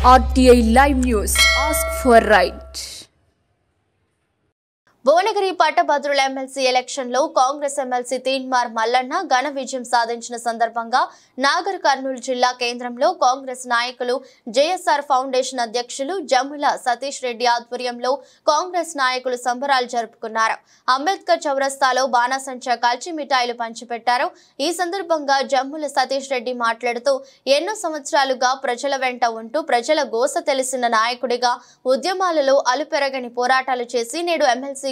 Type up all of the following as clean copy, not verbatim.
RTI Live News. Ask for right. Bhuvanagiri పట్టభద్రుల MLC election లో Congress MLC Teenmar Mallanna ఘన విజయం సాధించిన సందర్భంగా నాగర్ కర్నూలు జిల్లా కేంద్రంలో కాంగ్రెస్ నాయకులు జేఎస్ఆర్ ఫౌండేషన్ అధ్యక్షులు జమ్ముల సతీష్ రెడ్డి ఆధ్వర్యంలో కాంగ్రెస్ నాయకులు సంబరాలు జరుపుకున్నారు. అంబేద్కర్ చౌరస్తాలో బాణాసంచా కాల్చి మిఠాయిలు పంచిపెట్టారు. ఈ సందర్భంగా జమ్ముల సతీష్ రెడ్డి మాట్లాడుతూ ఎన్నో సంవత్సరాలుగా ప్రజల వెంట ఉంటూ ప్రజల గోస తెలిసిన నాయకుడిగా ఉద్యమాలలో అలుపెరగని పోరాటాలు చేసి నేడు ఎమ్మెల్సీ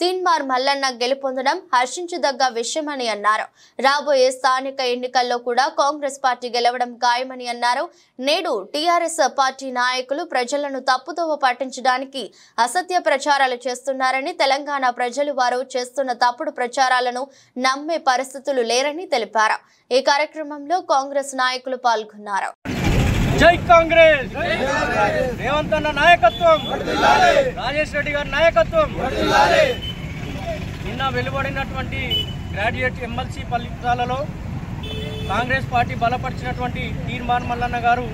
తీన్మార్ మల్లన్న గెలుపొందడం హర్షించదగ్గ విషయమని అన్నారు. రాబోయే స్థానిక ఎన్నికల్లో కూడా కాంగ్రెస్ పార్టీ గెలవడం ఖాయమని అన్నారు. నేడు టీఆర్ఎస్ పార్టీ నాయకులు ప్రజలను తప్పుదోవ పట్టించడానికి అసత్య ప్రచారాలు చేస్తున్నారని, తెలంగాణ ప్రజలు వారు చేస్తున్న తప్పుడు ప్రచారాలను నమ్మే పరిస్థితులు లేరని తెలిపారు. ఈ కార్యక్రమంలో కాంగ్రెస్ నాయకులు పాల్గొన్నారు. జై కాంగ్రెస్, రేవంత్ అన్న నాయకత్వం, రాజేష్ రెడ్డి గారి నాయకత్వం. నిన్న వెలువడినటువంటి గ్రాడ్యుయేట్ ఎమ్మెల్సీ ఫలితాలలో కాంగ్రెస్ పార్టీ బలపరిచినటువంటి తీన్మార్ మల్లన్న గారు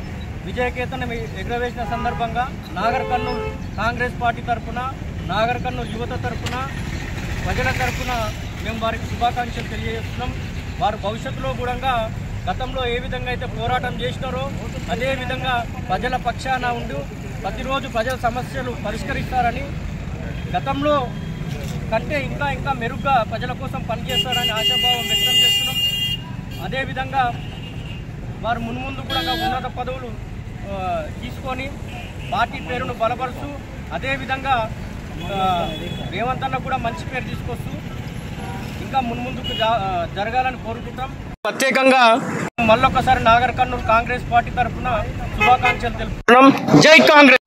విజయకేతనం ఎగురవేసిన సందర్భంగా నాగర్ కర్నూలు కాంగ్రెస్ పార్టీ తరఫున, నాగర్ కర్నూలు యువత తరఫున, ప్రజల తరఫున మేము వారికి శుభాకాంక్షలు తెలియజేస్తున్నాం. వారు భవిష్యత్తులో కూడా గతంలో ఏ విధంగా అయితే పోరాటం చేసినారో అదే విధంగా ప్రజల పక్షాన ఉండి ప్రతిరోజు ప్రజల సమస్యలు పరిష్కరిస్తారని, గతంలో కంటే ఇంకా మెరుగ్గా ప్రజల కోసం పనిచేస్తారని ఆశాభావం వ్యక్తం చేస్తున్నాం. అదేవిధంగా వారు మున్ముందు కూడా ఉన్నత పదవులు తీసుకొని పార్టీ పేరును బలపరుస్తూ అదేవిధంగా రేవంత్ అన్న కూడా మంచి పేరు తీసుకొస్తూ ఇంకా మున్ముందుకు జరగాలని కోరుకుంటాం. ప్రత్యేకంగా మళ్ళొకసారి నాగర్ కర్నూలు కాంగ్రెస్ పార్టీ తరఫున శుభాకాంక్షలు తెలుపుతున్నాం. జై కాంగ్రెస్.